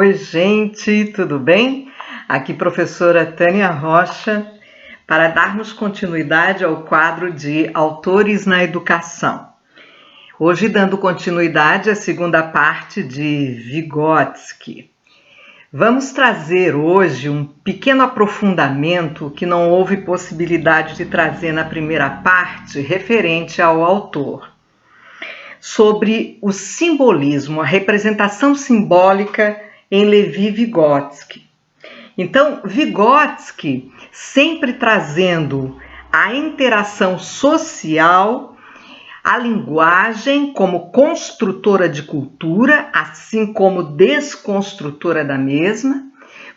Oi, gente, tudo bem? Aqui, professora Tânia Rocha, para darmos continuidade ao quadro de Autores na Educação. Hoje, dando continuidade à segunda parte de Vygotsky. Vamos trazer hoje um pequeno aprofundamento que não houve possibilidade de trazer na primeira parte, referente ao autor, sobre o simbolismo, a representação simbólica em Levi Vygotsky. Então, Vygotsky sempre trazendo a interação social, a linguagem como construtora de cultura, assim como desconstrutora da mesma,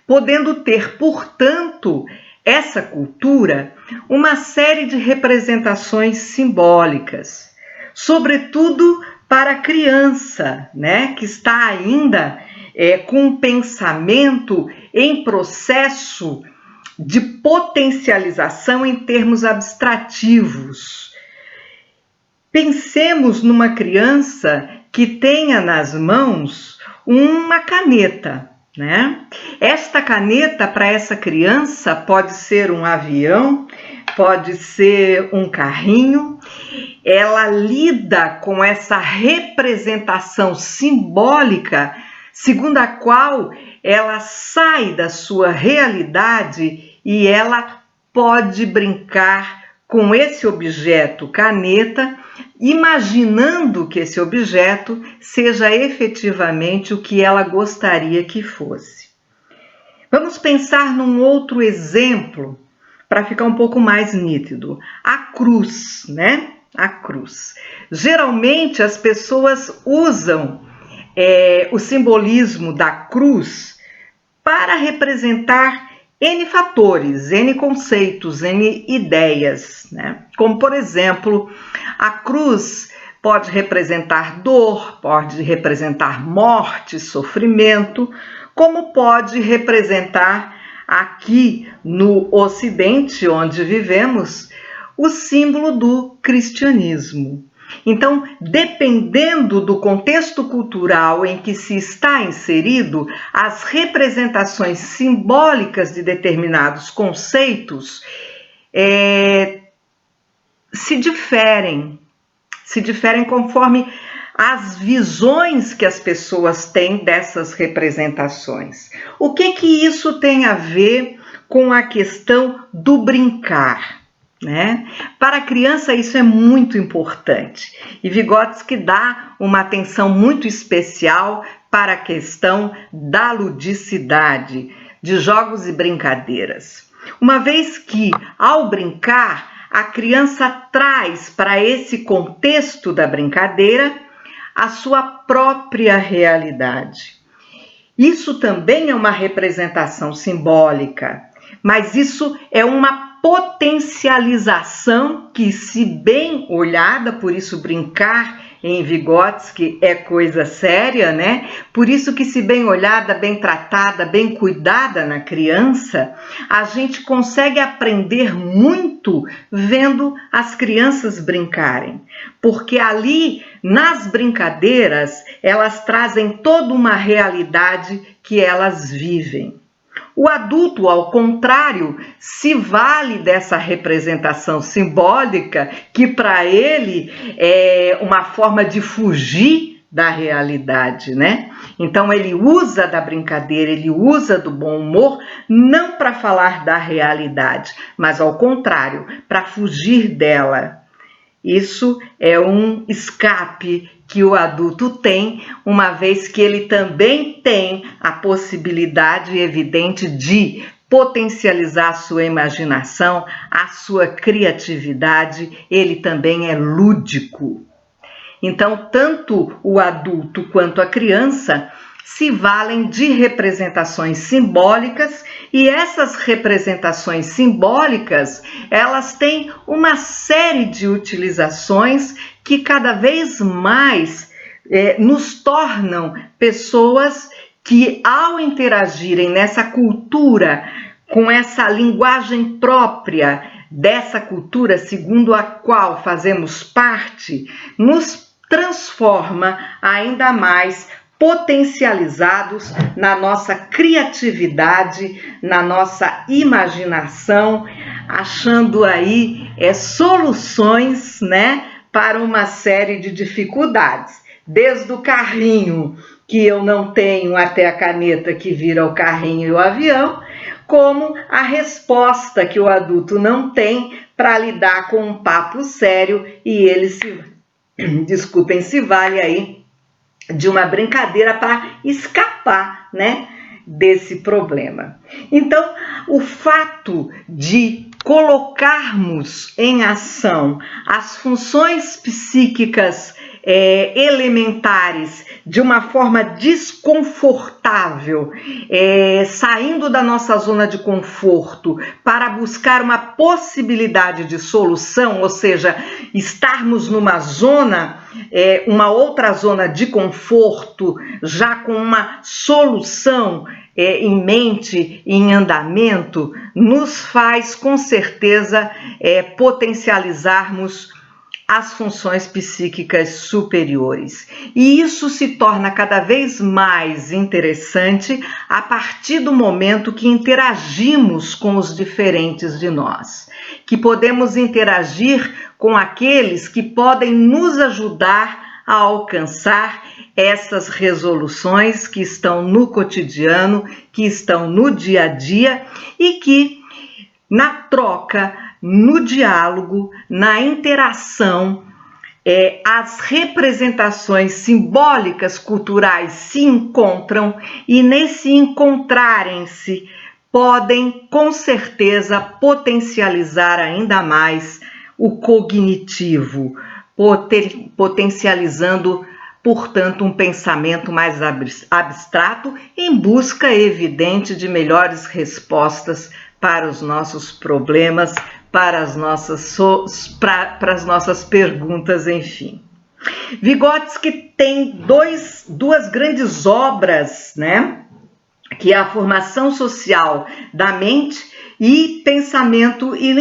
podendo ter, portanto, essa cultura uma série de representações simbólicas, sobretudo para a criança, né, que está ainda com um pensamento em processo de potencialização em termos abstrativos. Pensemos numa criança que tenha nas mãos uma caneta, né? Esta caneta, para essa criança, pode ser um avião, pode ser um carrinho. Ela lida com essa representação simbólica, segundo a qual ela sai da sua realidade e ela pode brincar com esse objeto caneta, imaginando que esse objeto seja efetivamente o que ela gostaria que fosse. Vamos pensar num outro exemplo para ficar um pouco mais nítido. A cruz, né? A cruz. Geralmente as pessoas usam o simbolismo da cruz para representar N fatores, N conceitos, N ideias, né? Como, por exemplo, a cruz pode representar dor, pode representar morte, sofrimento, como pode representar aqui no Ocidente, onde vivemos, o símbolo do cristianismo. Então, dependendo do contexto cultural em que se está inserido, as representações simbólicas de determinados conceitos se diferem conforme as visões que as pessoas têm dessas representações. O que isso tem a ver com a questão do brincar? Né? Para a criança isso é muito importante e Vygotsky dá uma atenção muito especial para a questão da ludicidade, de jogos e brincadeiras. Uma vez que, ao brincar, a criança traz para esse contexto da brincadeira a sua própria realidade. Isso também é uma representação simbólica, mas isso é uma potencialização que, se bem olhada, por isso brincar em Vygotsky é coisa séria, né? Por isso que, se bem olhada, bem tratada, bem cuidada na criança, a gente consegue aprender muito vendo as crianças brincarem, porque ali, nas brincadeiras, elas trazem toda uma realidade que elas vivem. O adulto, ao contrário, se vale dessa representação simbólica, que para ele é uma forma de fugir da realidade, né? Então ele usa da brincadeira, ele usa do bom humor, não para falar da realidade, mas ao contrário, para fugir dela. Isso é um escape que o adulto tem, uma vez que ele também tem a possibilidade evidente de potencializar a sua imaginação, a sua criatividade, ele também é lúdico. Então, tanto o adulto quanto a criança se valem de representações simbólicas, e essas representações simbólicas, elas têm uma série de utilizações que cada vez mais nos tornam pessoas que, ao interagirem nessa cultura, com essa linguagem própria dessa cultura segundo a qual fazemos parte, nos transforma ainda mais potencializados na nossa criatividade, na nossa imaginação, achando aí soluções, né, para uma série de dificuldades, desde o carrinho que eu não tenho até a caneta que vira o carrinho e o avião, como a resposta que o adulto não tem para lidar com um papo sério e ele se vale aí de uma brincadeira para escapar, né, desse problema. Então, o fato de colocarmos em ação as funções psíquicas elementares de uma forma desconfortável, saindo da nossa zona de conforto para buscar uma possibilidade de solução, ou seja, estarmos numa zona, uma outra zona de conforto, já com uma solução em mente, em andamento, nos faz com certeza potencializarmos as funções psíquicas superiores. E isso se torna cada vez mais interessante a partir do momento que interagimos com os diferentes de nós, que podemos interagir com aqueles que podem nos ajudar a alcançar essas resoluções que estão no cotidiano, que estão no dia a dia e que, na troca, no diálogo, na interação, as representações simbólicas culturais se encontram e nesse encontrarem-se podem com certeza potencializar ainda mais o cognitivo, potencializando, portanto, um pensamento mais abstrato em busca evidente de melhores respostas para os nossos problemas, para as nossas perguntas, enfim. Vygotsky tem duas grandes obras, né? Que é a formação social da mente e pensamento e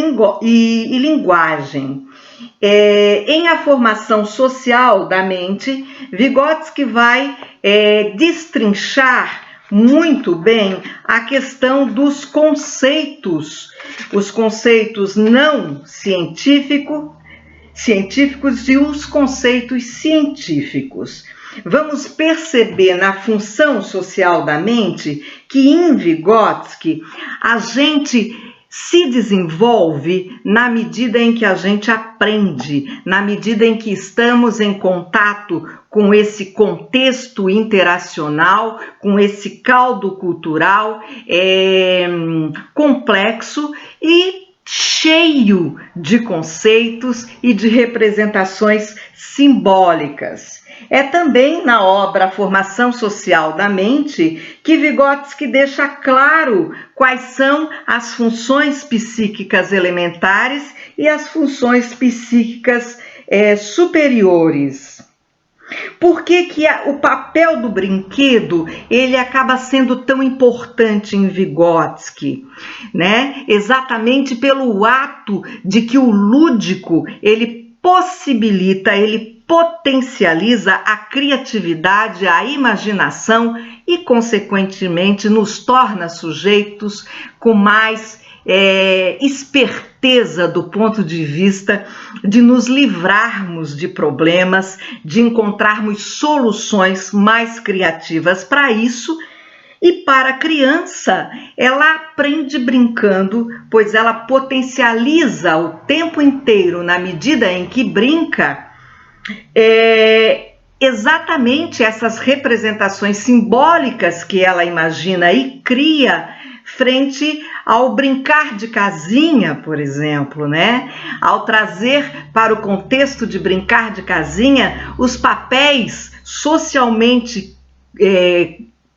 linguagem. Em a formação social da mente, Vygotsky vai destrinchar muito bem a questão dos conceitos, os conceitos não científicos e os conceitos científicos. Vamos perceber na função social da mente que em Vygotsky a gente se desenvolve na medida em que a gente aprende, na medida em que estamos em contato com esse contexto interacional, com esse caldo cultural complexo e cheio de conceitos e de representações simbólicas. É também na obra Formação Social da Mente que Vygotsky deixa claro quais são as funções psíquicas elementares e as funções psíquicas superiores. Por que o papel do brinquedo ele acaba sendo tão importante em Vygotsky, né? Exatamente pelo ato de que o lúdico ele possibilita, ele potencializa a criatividade, a imaginação e, consequentemente, nos torna sujeitos com mais esperteza do ponto de vista de nos livrarmos de problemas, de encontrarmos soluções mais criativas para isso. E para a criança, ela aprende brincando, pois ela potencializa o tempo inteiro, na medida em que brinca, exatamente essas representações simbólicas que ela imagina e cria frente ao brincar de casinha, por exemplo, né? Ao trazer para o contexto de brincar de casinha os papéis socialmente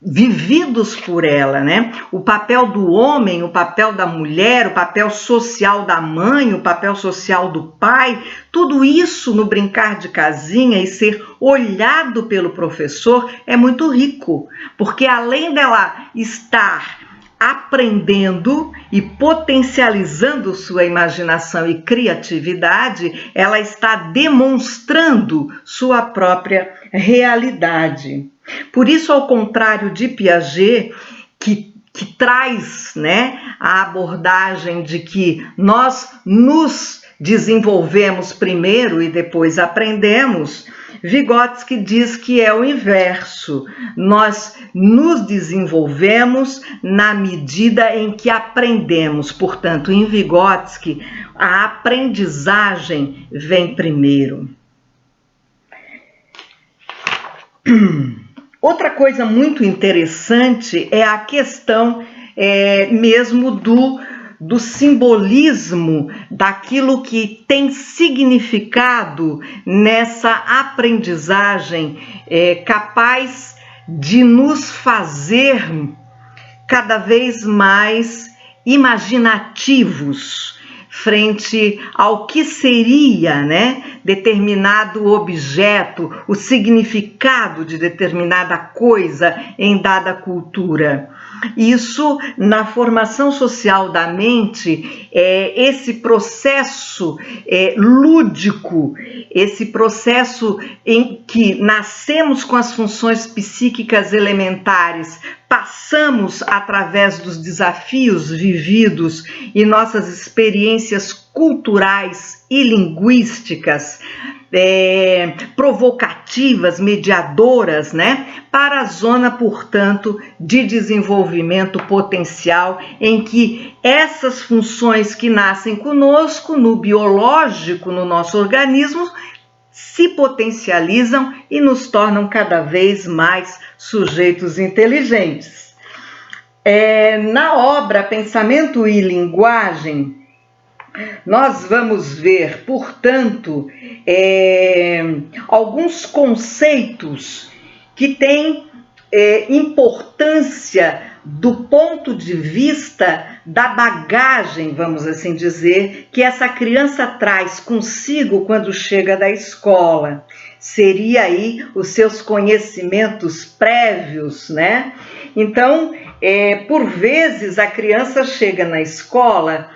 vividos por ela, né? O papel do homem, o papel da mulher, o papel social da mãe, o papel social do pai, tudo isso no brincar de casinha e ser olhado pelo professor é muito rico, porque além dela estar aprendendo e potencializando sua imaginação e criatividade, ela está demonstrando sua própria realidade. Por isso, ao contrário de Piaget, que traz, né, a abordagem de que nós nos desenvolvemos primeiro e depois aprendemos, Vygotsky diz que é o inverso. Nós nos desenvolvemos na medida em que aprendemos. Portanto, em Vygotsky, a aprendizagem vem primeiro. Outra coisa muito interessante é a questão mesmo do simbolismo, daquilo que tem significado nessa aprendizagem capaz de nos fazer cada vez mais imaginativos frente ao que seria, né, determinado objeto, o significado de determinada coisa em dada cultura. Isso, na formação social da mente, esse processo lúdico, esse processo em que nascemos com as funções psíquicas elementares, passamos através dos desafios vividos e nossas experiências culturais e linguísticas, provocativas, mediadoras, né, para a zona, portanto, de desenvolvimento potencial, em que essas funções que nascem conosco, no biológico, no nosso organismo, se potencializam e nos tornam cada vez mais sujeitos inteligentes. Na obra Pensamento e Linguagem, nós vamos ver, portanto, alguns conceitos que têm importância do ponto de vista da bagagem, vamos assim dizer, que essa criança traz consigo quando chega da escola. Seria aí os seus conhecimentos prévios, né? Então, por vezes a criança chega na escola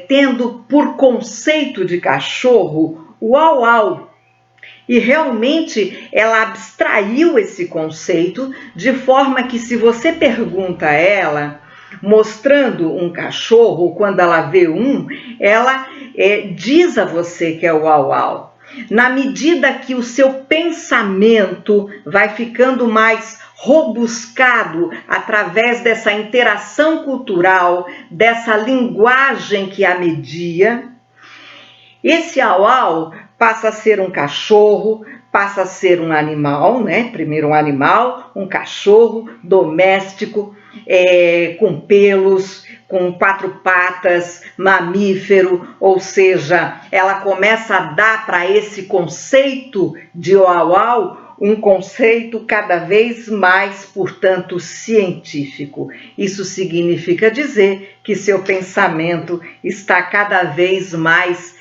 tendo por conceito de cachorro o au-au. E realmente ela abstraiu esse conceito de forma que, se você pergunta a ela, mostrando um cachorro, quando ela vê ela diz a você que é o au-au. Na medida que o seu pensamento vai ficando mais robuscado através dessa interação cultural, dessa linguagem que a media, esse au-au passa a ser um cachorro, passa a ser um animal, né? Primeiro um animal, um cachorro doméstico, com pelos, com 4 patas, mamífero, ou seja, ela começa a dar para esse conceito de au-au um conceito cada vez mais, portanto, científico. Isso significa dizer que seu pensamento está cada vez mais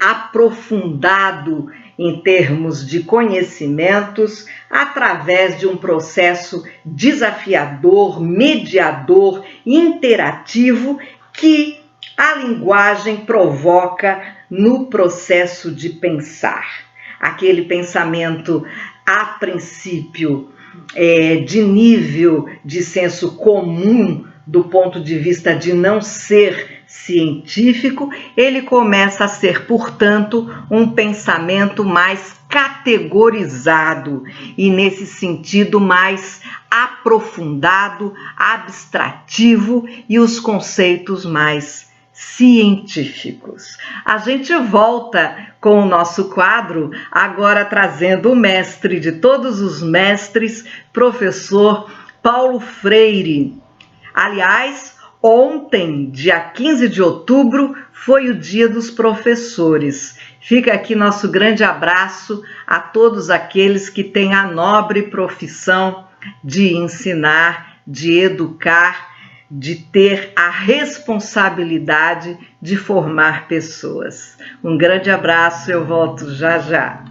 aprofundado em termos de conhecimentos, através de um processo desafiador, mediador, interativo, que a linguagem provoca no processo de pensar. Aquele pensamento, a princípio, de nível de senso comum, do ponto de vista de não ser científico, ele começa a ser, portanto, um pensamento mais categorizado e, nesse sentido, mais aprofundado, abstrativo e os conceitos mais científicos. A gente volta com o nosso quadro, agora trazendo o mestre de todos os mestres, professor Paulo Freire. Aliás, ontem, dia 15 de outubro, foi o Dia dos Professores. Fica aqui nosso grande abraço a todos aqueles que têm a nobre profissão de ensinar, de educar, de ter a responsabilidade de formar pessoas. Um grande abraço, eu volto já já.